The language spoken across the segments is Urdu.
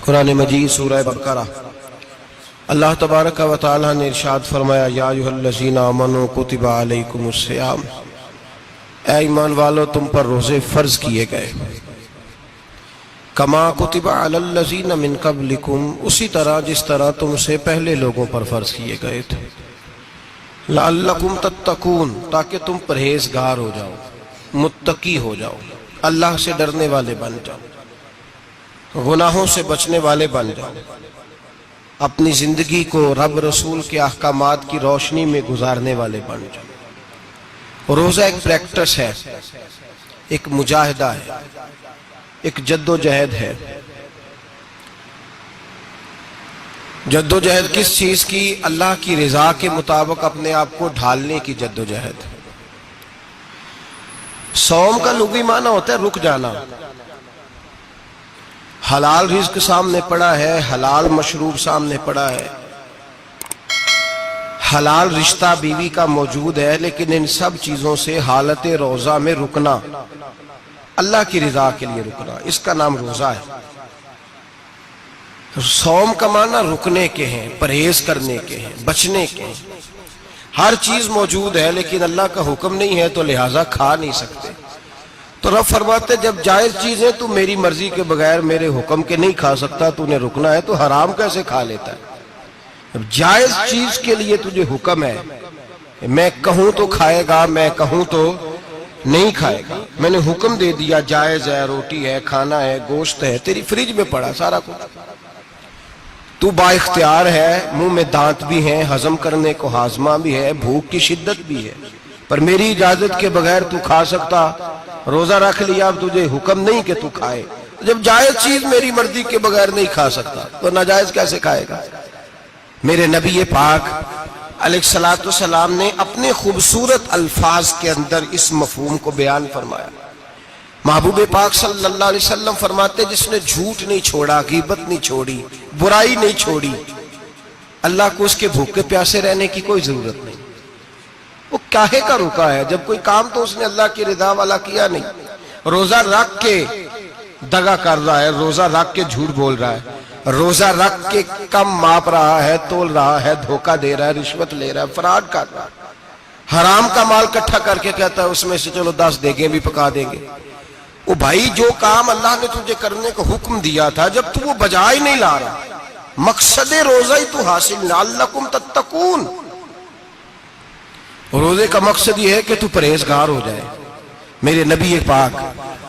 قرآن مجید سورہ بقرہ اللہ تبارک و تعالی نے ارشاد فرمایا یا ایھا الذین آمنوا کتب علیکم الصیام، اے ایمان والو تم پر روزے فرض کیے گئے، کما کتب علی الذین من قبلکم، اسی طرح جس طرح تم سے پہلے لوگوں پر فرض کیے گئے تھے، لعلکم تتقون، تاکہ تم پرہیزگار ہو جاؤ، متقی ہو جاؤ، اللہ سے ڈرنے والے بن جاؤ، گناہوں سے بچنے والے بن جاؤ، اپنی زندگی کو رب رسول کے احکامات کی روشنی میں گزارنے والے بن جاؤ۔ روزہ ایک پریکٹس ہے، ایک مجاہدہ ہے، ایک جد و جہد ہے۔ جد و جہد کس چیز کی؟ اللہ کی رضا کے مطابق اپنے آپ کو ڈھالنے کی جد و جہد۔ صوم کا لغوی معنی ہوتا ہے رک جانا۔ حلال رزق سامنے پڑا ہے، حلال مشروب سامنے پڑا ہے، حلال رشتہ بیوی کا موجود ہے، لیکن ان سب چیزوں سے حالت روزہ میں رکنا، اللہ کی رضا کے لیے رکنا، اس کا نام روزہ ہے۔ صوم کا معنی رکنے کے ہیں، پرہیز کرنے کے ہیں، بچنے کے ہیں۔ ہر چیز موجود ہے لیکن اللہ کا حکم نہیں ہے تو لہٰذا کھا نہیں سکتے۔ تو رب فرماتے جب جائز چیزیں تو میری مرضی کے بغیر میرے حکم کے نہیں کھا سکتا، تو نے رکنا ہے تو حرام کیسے کھا لیتا ہے؟ جب جائز چیز کے لیے تجھے حکم ہے، میں کہوں تو کھائے گا، میں کہوں تو نہیں کھائے گا، میں نے حکم دے دیا جائز ہے، روٹی ہے، کھانا ہے، گوشت ہے، تیری فریج میں پڑا سارا کچھ، تو با اختیار ہے، منہ میں دانت بھی ہیں، ہضم کرنے کو ہاضمہ بھی ہے، بھوک کی شدت بھی ہے، پر میری اجازت کے بغیر تو کھا سکتا۔ روزہ رکھ لیا، اب تجھے حکم نہیں کہ تو کھائے۔ جب جائز چیز میری مرضی کے بغیر نہیں کھا سکتا تو ناجائز کیسے کھائے گا؟ میرے نبی پاک علیہ السلام نے اپنے خوبصورت الفاظ کے اندر اس مفہوم کو بیان فرمایا۔ محبوب پاک صلی اللہ علیہ وسلم فرماتے جس نے جھوٹ نہیں چھوڑا، غیبت نہیں چھوڑی، برائی نہیں چھوڑی، اللہ کو اس کے بھوکے پیاسے رہنے کی کوئی ضرورت نہیں۔ وہ کاہے کا رکا ہے؟ جب کوئی کام تو اس نے اللہ کی رضا والا کیا نہیں۔ روزہ رکھ کے دغا کر رہا ہے، روزہ رکھ کے جھوٹ بول رہا ہے، روزہ رکھ کے کم ماپ رہا ہے، تول رہا ہے، دھوکہ دے رہا ہے، رشوت لے رہا ہے، فراڈ کر رہا ہے، حرام کا مال اکٹھا کر کے کہتا ہے اس میں سے چلو 10 دیگیں بھی پکا دیں گے۔ وہ بھائی جو کام اللہ نے تجھے کرنے کا حکم دیا تھا، جب تو وہ بجا ہی نہیں لا رہا، مقصد روزہ ہی تو حاصل لعلکم تتقون۔ روزے کا مقصد یہ ہے کہ تو پرہیزگار ہو جائے۔ میرے نبی پاک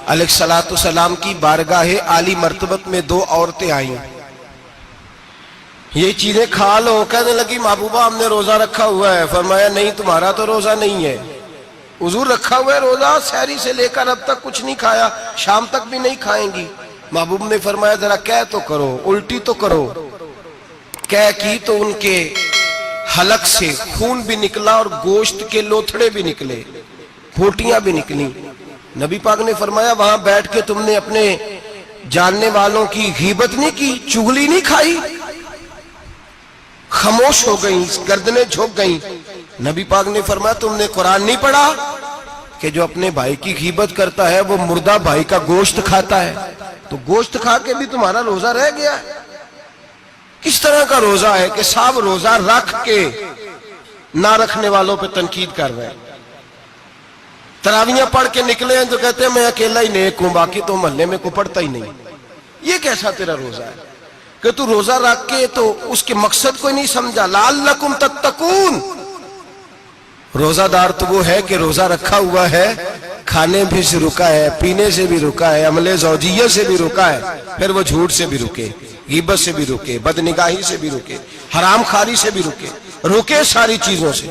علیہ السلام کی بارگاہ عالی مرتبت میں 2 عورتیں آئیں، یہ چیزیں کھا لو، کہنے لگی محبوبہ ہم نے روزہ رکھا ہوا ہے۔ فرمایا نہیں، تمہارا تو روزہ نہیں ہے، حضور رکھا ہوا ہے روزہ، سحری سے لے کر اب تک کچھ نہیں کھایا، شام تک بھی نہیں کھائیں گی۔ محبوب نے فرمایا ذرا کہہ تو کرو، الٹی تو کرو۔ کہہ کی تو ان کے حلق سے خون بھی نکلا اور گوشت کے لوتھڑے بھی نکلے، پھوٹیاں بھی نکلی۔ نبی پاک نے فرمایا وہاں بیٹھ کے تم نے اپنے جاننے والوں کی غیبت نہیں کی، چغلی نہیں کھائی؟ خاموش ہو گئیں، گردنیں جھک گئیں۔ نبی پاک نے فرمایا تم نے قرآن نہیں پڑھا کہ جو اپنے بھائی کی غیبت کرتا ہے وہ مردہ بھائی کا گوشت کھاتا ہے؟ تو گوشت کھا کے بھی تمہارا روزہ رہ گیا ہے۔ کس طرح کا روزہ ہے کہ صاحب روزہ رکھ کے نہ رکھنے والوں پہ تنقید کر رہے ہیں۔ تراویحاں پڑھ کے نکلے ہیں تو کہتے ہیں میں اکیلا ہی نیک ہوں، باقی تو محلے میں کوئی پڑھتا ہی نہیں۔ یہ کیسا تیرا روزہ ہے کہ تو روزہ رکھ کے تو اس کے مقصد کو نہیں سمجھا؟ لعلکم تتقون۔ روزہ دار تو وہ ہے کہ روزہ رکھا ہوا ہے، کھانے بھی سے رکا ہے، پینے سے بھی رکا ہے، عمل زوجیہ سے بھی رکا ہے، پھر وہ جھوٹ سے بھی رکے، غیبت سے بھی رکے، بدنگاہی سے بھی رکے، حرام خواری سے بھی رکے، رکے ساری چیزوں سے۔